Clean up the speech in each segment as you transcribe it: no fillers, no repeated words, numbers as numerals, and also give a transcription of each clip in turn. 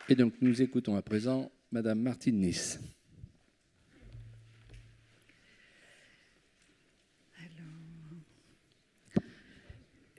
Et donc, nous écoutons à présent Madame Martine Nice.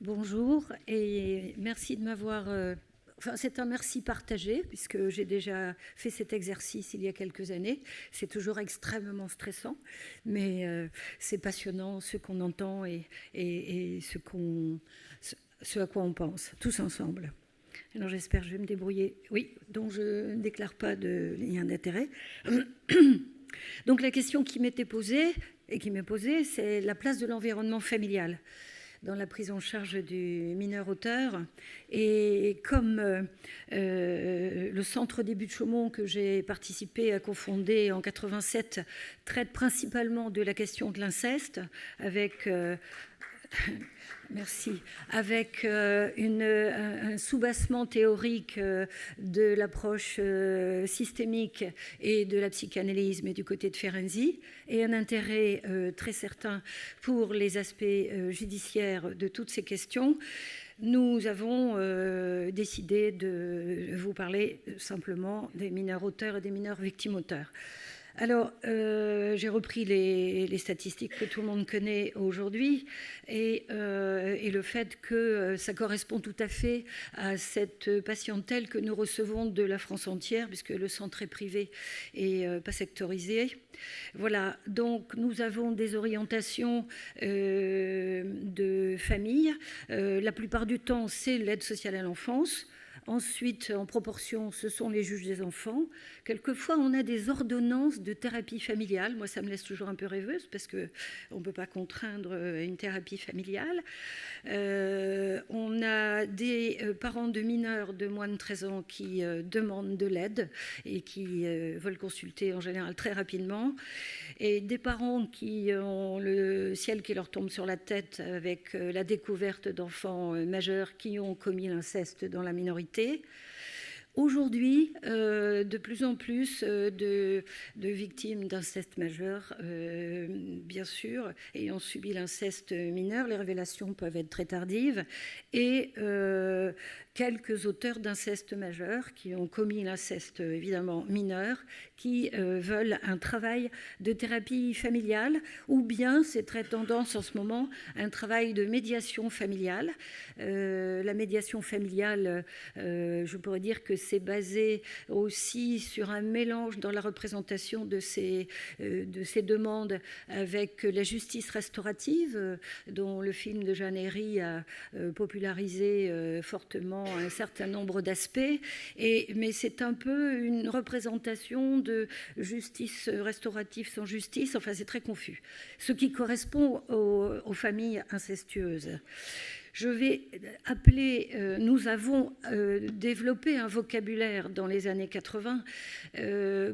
Bonjour et merci de m'avoir... Enfin, c'est un merci partagé puisque j'ai déjà fait cet exercice il y a quelques années. C'est toujours extrêmement stressant, mais c'est passionnant ce qu'on entend et ce à quoi on pense, tous ensemble. Alors j'espère que je vais me débrouiller. Oui, donc je ne déclare pas de lien d'intérêt. Donc la question qui m'était posée et qui m'est posée, c'est la place de l'environnement familial dans la prise en charge du mineur auteur. Et comme le centre des Buttes-Chaumont que j'ai participé à cofonder en 87 traite principalement de la question de l'inceste avec... Merci. Avec un soubassement théorique de l'approche systémique et de la psychanalyse, mais du côté de Ferenczi, et un intérêt très certain pour les aspects judiciaires de toutes ces questions, nous avons décidé de vous parler simplement des mineurs auteurs et des mineurs victimes auteurs. Alors, j'ai repris les statistiques que tout le monde connaît aujourd'hui et le fait que ça correspond tout à fait à cette patientèle que nous recevons de la France entière, puisque le centre est privé et pas sectorisé. Voilà, donc nous avons des orientations de famille. La plupart du temps, c'est l'aide sociale à l'enfance. Ensuite, en proportion, ce sont les juges des enfants. Quelquefois, on a des ordonnances de thérapie familiale. Moi, ça me laisse toujours un peu rêveuse parce qu'on ne peut pas contraindre une thérapie familiale. On a des parents de mineurs de moins de 13 ans qui demandent de l'aide et qui veulent consulter en général très rapidement. Et des parents qui ont le ciel qui leur tombe sur la tête avec la découverte d'enfants majeurs qui ont commis l'inceste dans la minorité. Aujourd'hui, de plus en plus de victimes d'inceste majeur, bien sûr, ayant subi l'inceste mineur, les révélations peuvent être très tardives, et quelques auteurs d'inceste majeur qui ont commis l'inceste évidemment mineur, qui veulent un travail de thérapie familiale, ou bien, c'est très tendance en ce moment, un travail de médiation familiale. La médiation familiale, je pourrais dire que c'est basé aussi sur un mélange dans la représentation de ces demandes avec la justice restaurative, dont le film de Jeanne Herry a popularisé fortement un certain nombre d'aspects. Mais c'est un peu une représentation de justice restaurative sans justice. Enfin, c'est très confus. Ce qui correspond aux familles incestueuses. Je vais appeler, nous avons développé un vocabulaire dans les années 80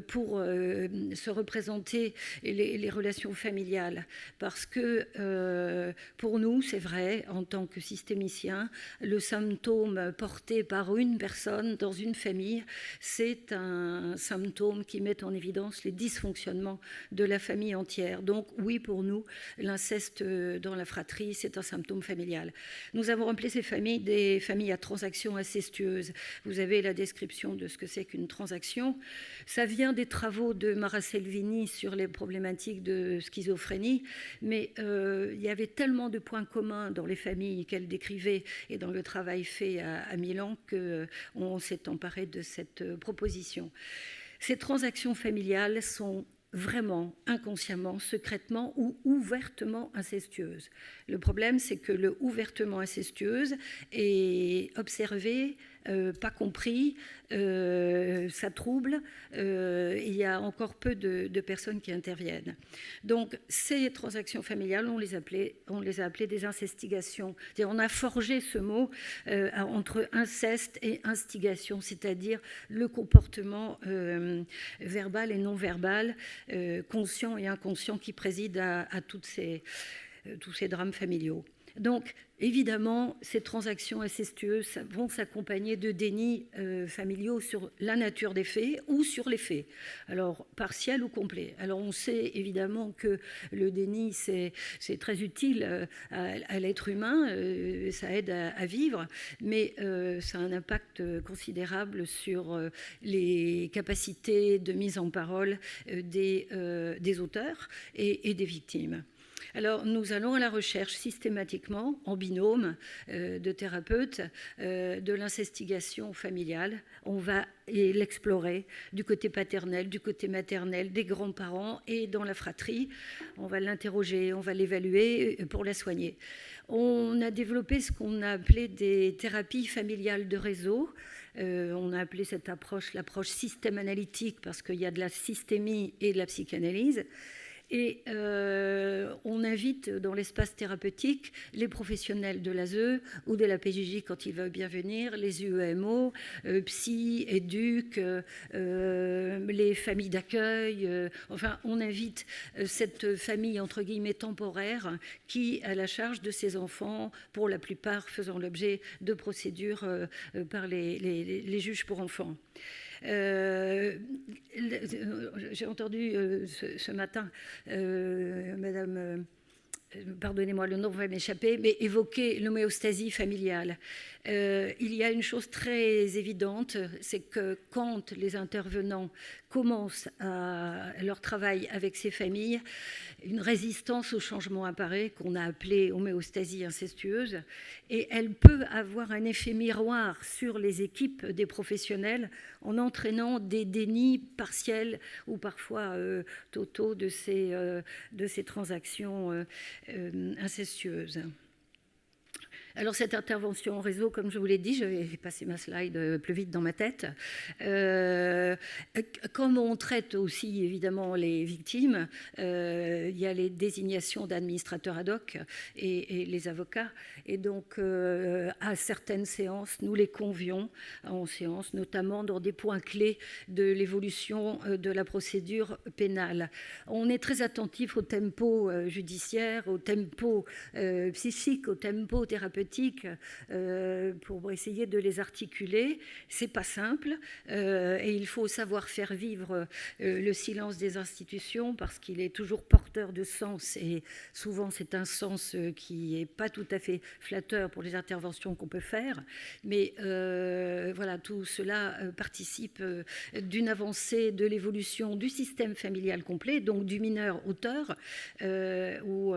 pour se représenter les relations familiales. Parce que pour nous, c'est vrai, en tant que systémicien, le symptôme porté par une personne dans une famille, c'est un symptôme qui met en évidence les dysfonctionnements de la famille entière. Donc oui, pour nous, l'inceste dans la fratrie, c'est un symptôme familial. Nous avons appelé ces familles des familles à transaction incestueuse. Vous avez la description de ce que c'est qu'une transaction. Ça vient des travaux de Mara Selvini sur les problématiques de schizophrénie, mais il y avait tellement de points communs dans les familles qu'elle décrivait et dans le travail fait à Milan qu'on s'est emparé de cette proposition. Ces transactions familiales sont vraiment, inconsciemment, secrètement ou ouvertement incestueuse. Le problème, c'est que le ouvertement incestueuse est observé, pas compris, ça trouble, il y a encore peu de personnes qui interviennent. Donc, ces transactions familiales, on les a appelées des incestigations. On a forgé ce mot entre inceste et instigation, c'est-à-dire le comportement verbal et non verbal, conscient et inconscient qui préside à tous ces drames familiaux. Donc, évidemment, ces transactions incestueuses vont s'accompagner de dénis familiaux sur la nature des faits ou sur les faits, alors partiel ou complet. Alors, on sait évidemment que le déni, c'est très utile à l'être humain, ça aide à vivre, mais ça a un impact considérable sur les capacités de mise en parole des auteurs et des victimes. Alors, nous allons à la recherche systématiquement, en binôme de thérapeutes, de l'incestigation familiale. On va l'explorer du côté paternel, du côté maternel, des grands-parents et dans la fratrie. On va l'interroger, on va l'évaluer pour la soigner. On a développé ce qu'on a appelé des thérapies familiales de réseau. On a appelé cette approche l'approche système analytique parce qu'il y a de la systémie et de la psychanalyse. Et on invite dans l'espace thérapeutique les professionnels de l'ASE ou de la PJJ quand ils veulent bien venir, les UEMO, psy, éduc, les familles d'accueil. Enfin, on invite cette famille entre guillemets temporaire qui a la charge de ses enfants, pour la plupart faisant l'objet de procédures par les juges pour enfants. J'ai entendu ce matin Madame, pardonnez-moi, le nom va m'échapper, mais évoquer l'homéostasie familiale. Il y a une chose très évidente, c'est que quand les intervenants commencent leur travail avec ces familles, une résistance au changement apparaît, qu'on a appelée homéostasie incestueuse, et elle peut avoir un effet miroir sur les équipes des professionnels en entraînant des dénis partiels ou parfois totaux de ces transactions incestueuses. Alors cette intervention en réseau, comme je vous l'ai dit, je vais passer ma slide plus vite dans ma tête. Comme on traite aussi évidemment les victimes, il y a les désignations d'administrateurs ad hoc et les avocats. Et donc à certaines séances, nous les convions en séance, notamment dans des points clés de l'évolution de la procédure pénale. On est très attentif au tempo judiciaire, au tempo psychique, au tempo thérapeutique, pour essayer de les articuler. C'est pas simple et il faut savoir faire vivre le silence des institutions parce qu'il est toujours porteur de sens et souvent c'est un sens qui n'est pas tout à fait flatteur pour les interventions qu'on peut faire, mais voilà, tout cela participe d'une avancée de l'évolution du système familial complet, donc du mineur auteur ou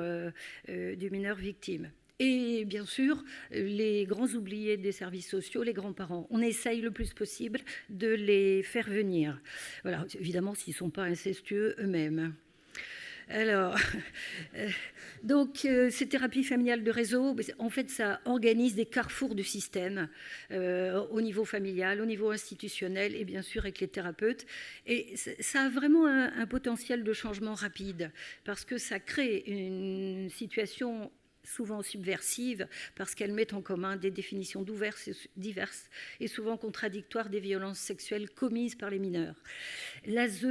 du mineur victime. Et bien sûr, les grands oubliés des services sociaux, les grands-parents. On essaye le plus possible de les faire venir. Voilà, évidemment, s'ils ne sont pas incestueux eux-mêmes. Alors, donc, ces thérapies familiales de réseau, en fait, ça organise des carrefours du système au niveau familial, au niveau institutionnel et bien sûr avec les thérapeutes. Et ça a vraiment un potentiel de changement rapide parce que ça crée une situation souvent subversive parce qu'elles mettent en commun des définitions diverses et souvent contradictoires des violences sexuelles commises par les mineurs. L'ASE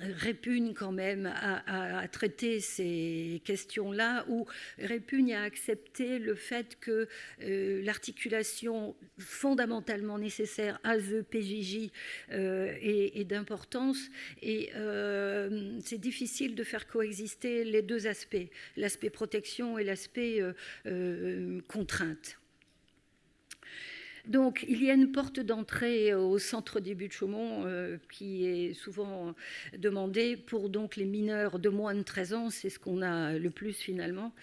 répugne quand même à traiter ces questions-là ou répugne à accepter le fait que l'articulation fondamentalement nécessaire ASE-PJJ est d'importance et c'est difficile de faire coexister les deux aspects, l'aspect protection et l'aspect contrainte. Donc, il y a une porte d'entrée au centre des Buttes-Chaumont qui est souvent demandée pour donc les mineurs de moins de 13 ans, c'est ce qu'on a le plus finalement,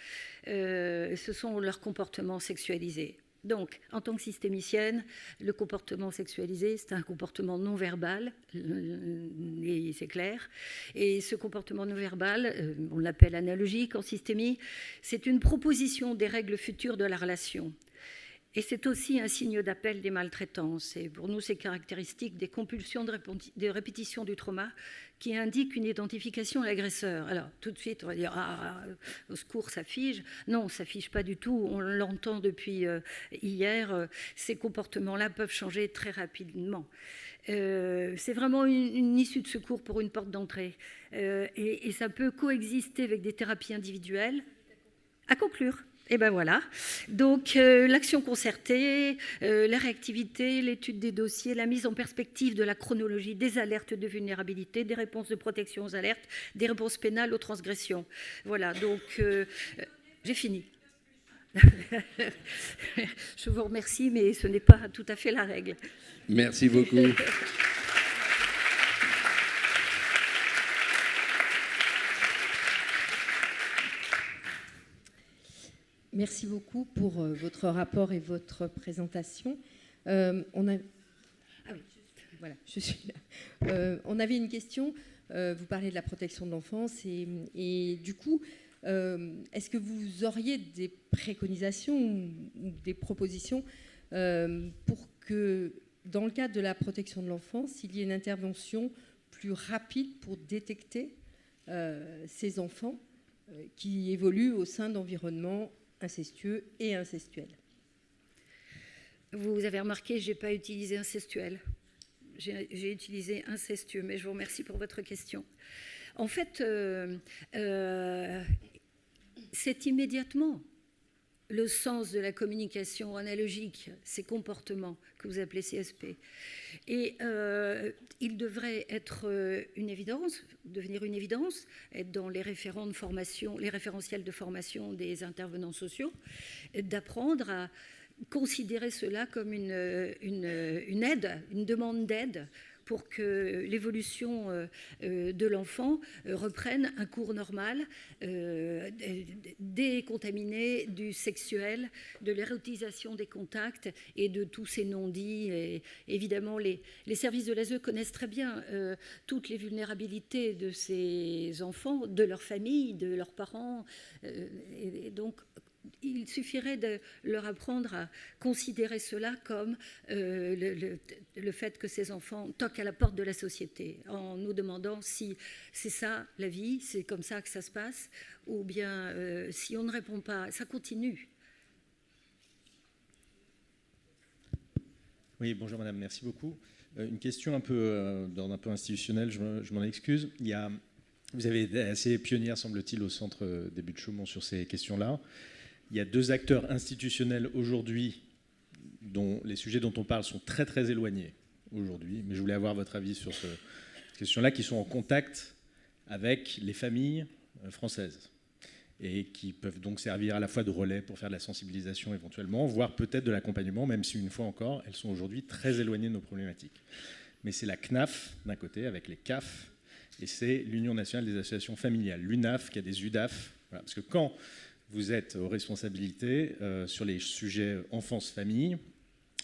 ce sont leurs comportements sexualisés. Donc, en tant que systémicienne, le comportement sexualisé, c'est un comportement non verbal, et c'est clair. Et ce comportement non verbal, on l'appelle analogique en systémie, c'est une proposition des règles futures de la relation. Et c'est aussi un signe d'appel des maltraitances. Et pour nous, c'est caractéristique des compulsions de répétition du trauma qui indiquent une identification à l'agresseur. Alors, tout de suite, on va dire « Ah, au secours, ça fige ». Non, ça fige pas du tout. On l'entend depuis hier. Ces comportements-là peuvent changer très rapidement. C'est vraiment une issue de secours pour une porte d'entrée. Et ça peut coexister avec des thérapies individuelles. À conclure. Et ben voilà. Donc l'action concertée, la réactivité, l'étude des dossiers, la mise en perspective de la chronologie des alertes de vulnérabilité, des réponses de protection aux alertes, des réponses pénales aux transgressions. Voilà, donc j'ai fini. Je vous remercie, mais ce n'est pas tout à fait la règle. Merci beaucoup. Merci beaucoup pour votre rapport et votre présentation. On avait une question. Vous parlez de la protection de l'enfance et du coup, est-ce que vous auriez des préconisations ou des propositions pour que, dans le cadre de la protection de l'enfance, il y ait une intervention plus rapide pour détecter ces enfants qui évoluent au sein d'environnements incestueux et incestuels? Vous avez remarqué, je n'ai pas utilisé incestuel. J'ai utilisé incestueux, mais je vous remercie pour votre question. En fait, c'est immédiatement le sens de la communication analogique, ces comportements que vous appelez CSP. Et il devrait être devenir une évidence, être dans les référents de formation, les référentiels de formation des intervenants sociaux, d'apprendre à considérer cela comme une aide, une demande d'aide pour que l'évolution de l'enfant reprenne un cours normal, décontaminé du sexuel, de l'érotisation des contacts et de tous ces non-dits. Et évidemment, les services de l'ASE connaissent très bien toutes les vulnérabilités de ces enfants, de leur famille, de leurs parents. Et donc, il suffirait de leur apprendre à considérer cela comme le fait que ces enfants toquent à la porte de la société en nous demandant si c'est ça la vie, c'est comme ça que ça se passe, ou bien si on ne répond pas, ça continue. Oui, bonjour madame, merci beaucoup. Une question un peu d'ordre un peu institutionnel, je m'en excuse. Vous avez été assez pionnière, semble-t-il, au centre des Buttes-Chaumont sur ces questions-là. Il y a 2 acteurs institutionnels aujourd'hui dont les sujets dont on parle sont très très éloignés aujourd'hui, mais je voulais avoir votre avis sur cette question-là, qui sont en contact avec les familles françaises et qui peuvent donc servir à la fois de relais pour faire de la sensibilisation éventuellement, voire peut-être de l'accompagnement, même si une fois encore, elles sont aujourd'hui très éloignées de nos problématiques. Mais c'est la CNAF d'un côté avec les CAF et c'est l'Union nationale des associations familiales, l'UNAF, qui a des UDAF, voilà, parce que quand vous êtes aux responsabilités sur les sujets enfance-famille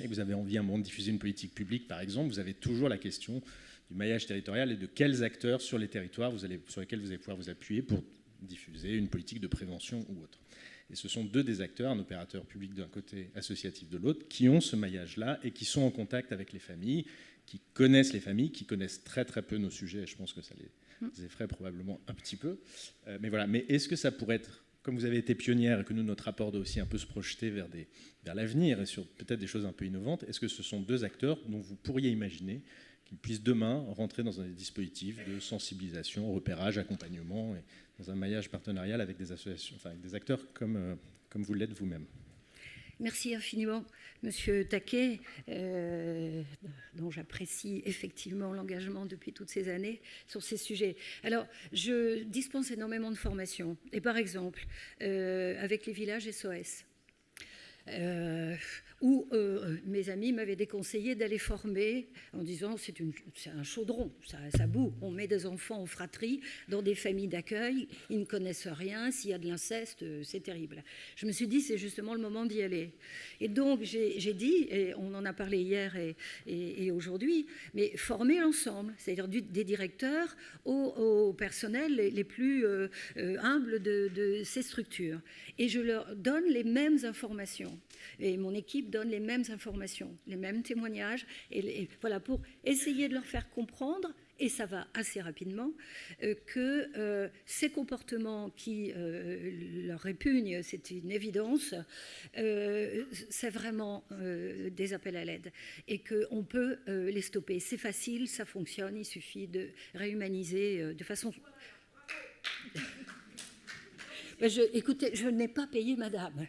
et vous avez envie à un moment de diffuser une politique publique, par exemple, vous avez toujours la question du maillage territorial et de quels acteurs sur les territoires sur lesquels vous allez pouvoir vous appuyer pour diffuser une politique de prévention ou autre. Et ce sont 2 des acteurs, un opérateur public d'un côté, associatif de l'autre, qui ont ce maillage-là et qui sont en contact avec les familles, qui connaissent les familles, qui connaissent très très peu nos sujets, et je pense que ça les effraie probablement un petit peu. Mais voilà, mais est-ce que ça pourrait être, comme vous avez été pionnière et que nous, notre rapport doit aussi un peu se projeter vers l'avenir et sur peut-être des choses un peu innovantes, est-ce que ce sont 2 acteurs dont vous pourriez imaginer qu'ils puissent demain rentrer dans un dispositif de sensibilisation, repérage, accompagnement, et dans un maillage partenarial avec des associations, enfin avec des acteurs comme vous l'êtes vous-même? Merci infiniment, Monsieur Taquet, dont j'apprécie effectivement l'engagement depuis toutes ces années sur ces sujets. Alors, je dispense énormément de formations. Et par exemple, avec les villages SOS, où mes amis m'avaient déconseillé d'aller former en disant c'est un chaudron, ça boue, on met des enfants en fratrie dans des familles d'accueil, ils ne connaissent rien, s'il y a de l'inceste, c'est terrible. Je me suis dit c'est justement le moment d'y aller. Et donc j'ai dit, et on en a parlé hier et aujourd'hui, mais former l'ensemble, c'est-à-dire des directeurs au personnel les plus humbles de ces structures. Et je leur donne les mêmes informations. Et mon équipe donne les mêmes informations, les mêmes témoignages, et voilà, pour essayer de leur faire comprendre, et ça va assez rapidement, que ces comportements qui leur répugnent, c'est une évidence, c'est vraiment des appels à l'aide, et qu'on peut les stopper. C'est facile, ça fonctionne, il suffit de réhumaniser de façon... Écoutez, je n'ai pas payé madame.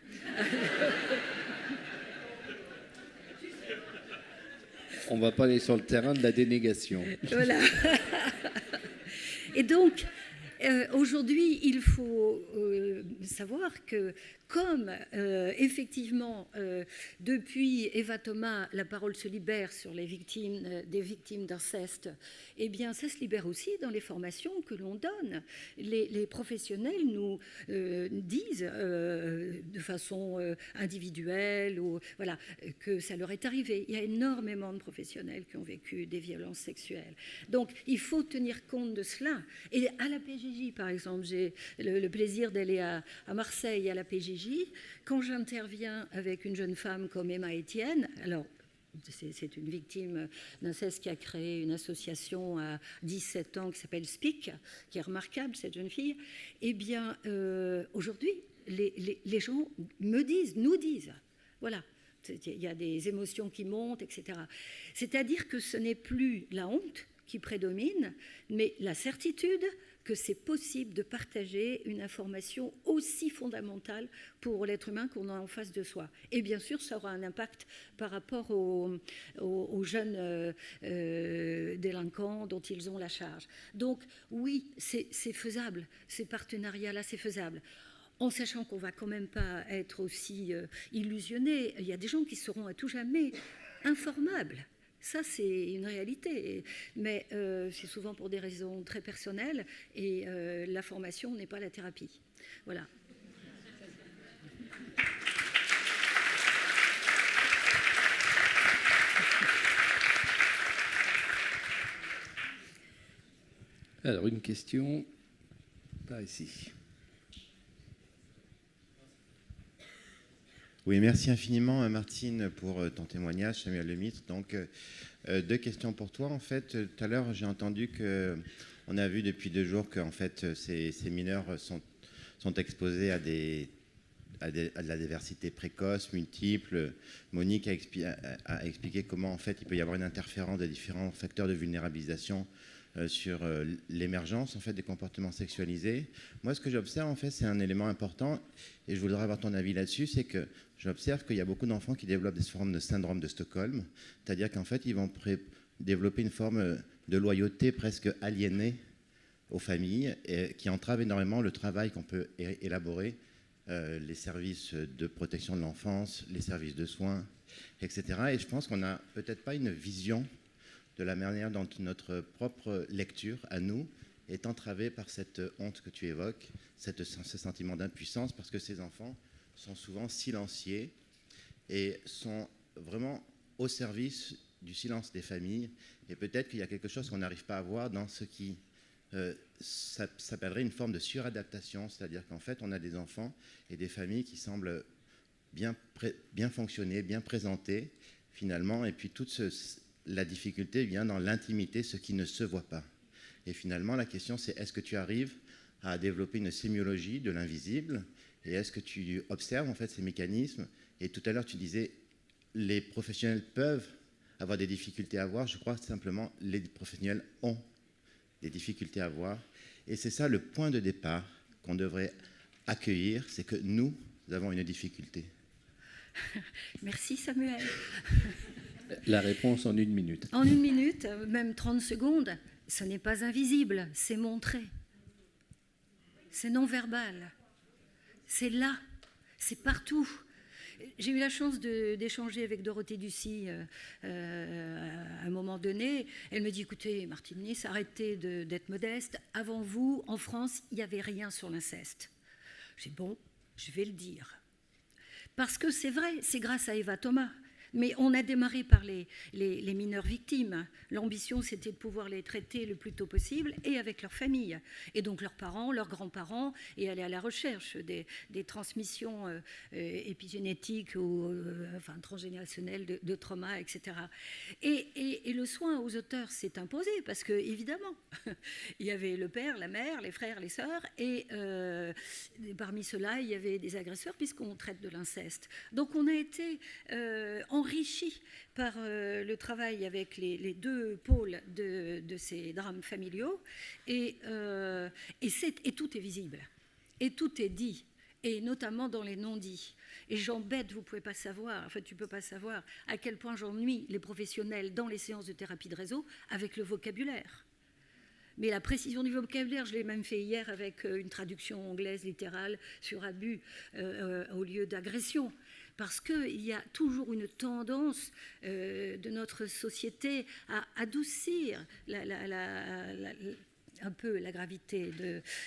On ne va pas aller sur le terrain de la dénégation. Voilà. Et donc, aujourd'hui, il faut savoir que comme effectivement, depuis Eva Thomas, la parole se libère sur les victimes, des victimes d'inceste, eh bien, ça se libère aussi dans les formations que l'on donne. Les professionnels nous disent de façon individuelle voilà, que ça leur est arrivé. Il y a énormément de professionnels qui ont vécu des violences sexuelles. Donc, il faut tenir compte de cela. Et à la PJJ, par exemple, j'ai le plaisir d'aller à Marseille à la PJJ. Quand j'interviens avec une jeune femme comme Emma Etienne, alors c'est une victime d'inceste qui a créé une association à 17 ans qui s'appelle SPIC, qui est remarquable, cette jeune fille, eh bien, aujourd'hui, les gens nous disent, voilà, il y a des émotions qui montent, etc. C'est-à-dire que ce n'est plus la honte qui prédomine, mais la certitude que c'est possible de partager une information aussi fondamentale pour l'être humain qu'on a en face de soi. Et bien sûr, ça aura un impact par rapport aux jeunes délinquants dont ils ont la charge. Donc oui, c'est faisable, ces partenariats-là, c'est faisable. En sachant qu'on ne va quand même pas être aussi illusionnés. Il y a des gens qui seront à tout jamais informables. Ça, c'est une réalité, mais c'est souvent pour des raisons très personnelles et la formation n'est pas la thérapie. Voilà. Alors, une question par ici. Oui, merci infiniment Martine pour ton témoignage, Samuel Lemaitre. Donc, deux questions pour toi. En fait, tout à l'heure, j'ai entendu qu'on a vu depuis 2 jours que en fait, ces mineurs sont exposés à de la diversité précoce, multiple. Monique a expliqué comment en fait, il peut y avoir une interférence de différents facteurs de vulnérabilisation sur l'émergence en fait des comportements sexualisés. Moi, ce que j'observe en fait, c'est un élément important et je voudrais avoir ton avis là-dessus, c'est que j'observe qu'il y a beaucoup d'enfants qui développent des formes de syndrome de Stockholm, c'est-à-dire qu'en fait, ils vont développer une forme de loyauté presque aliénée aux familles et qui entrave énormément le travail qu'on peut élaborer, les services de protection de l'enfance, les services de soins, etc. Et je pense qu'on n'a peut-être pas une vision de la manière dont notre propre lecture, à nous, est entravée par cette honte que tu évoques, ce sentiment d'impuissance, parce que ces enfants sont souvent silenciés et sont vraiment au service du silence des familles. Et peut-être qu'il y a quelque chose qu'on n'arrive pas à voir dans ce qui s'appellerait une forme de suradaptation, c'est-à-dire qu'en fait, on a des enfants et des familles qui semblent bien fonctionner, bien présenter, finalement, et puis la difficulté vient dans l'intimité, ce qui ne se voit pas. Et finalement, la question, c'est est-ce que tu arrives à développer une sémiologie de l'invisible et est-ce que tu observes en fait ces mécanismes? Et tout à l'heure, tu disais, les professionnels peuvent avoir des difficultés à voir. Je crois que simplement, les professionnels ont des difficultés à voir. Et c'est ça le point de départ qu'on devrait accueillir, c'est que nous avons une difficulté. Merci Samuel. La réponse en 1 minute. En 1 minute, même 30 secondes, ce n'est pas invisible, c'est montré. C'est non-verbal. C'est là, c'est partout. J'ai eu la chance d'échanger avec Dorothée Ducy à un moment donné. Elle me dit, écoutez, Martine Nice, arrêtez d'être modeste. Avant vous, en France, il n'y avait rien sur l'inceste. J'ai dit, bon, je vais le dire. Parce que c'est vrai, c'est grâce à Eva Thomas. Mais on a démarré par les mineurs victimes. L'ambition, c'était de pouvoir les traiter le plus tôt possible et avec leurs familles. Et donc leurs parents, leurs grands-parents, et aller à la recherche des transmissions épigénétiques ou transgénérationnelles de trauma, etc. Et le soin aux auteurs s'est imposé parce que, évidemment, il y avait le père, la mère, les frères, les sœurs, et parmi ceux-là, il y avait des agresseurs puisqu'on traite de l'inceste. Donc on a été enrichi par le travail avec les 2 pôles de ces drames familiaux et tout est visible. Et tout est dit, et notamment dans les non-dits. Et j'embête, vous ne pouvez pas savoir, enfin tu ne peux pas savoir à quel point j'ennuie les professionnels dans les séances de thérapie de réseau avec le vocabulaire. Mais la précision du vocabulaire, je l'ai même fait hier avec une traduction anglaise littérale sur abus au lieu d'agression. Parce qu'il y a toujours une tendance de notre société à adoucir un peu la gravité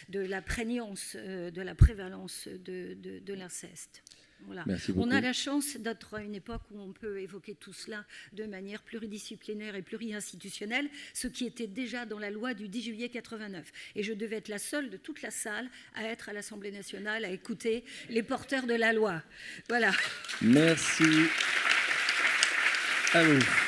de la prégnance, de la prévalence de l'inceste. Voilà. Merci beaucoup. On a la chance d'être à une époque où on peut évoquer tout cela de manière pluridisciplinaire et pluri-institutionnelle, ce qui était déjà dans la loi du 10 juillet 89. Et je devais être la seule de toute la salle à être à l'Assemblée nationale, à écouter les porteurs de la loi. Voilà. Merci à vous.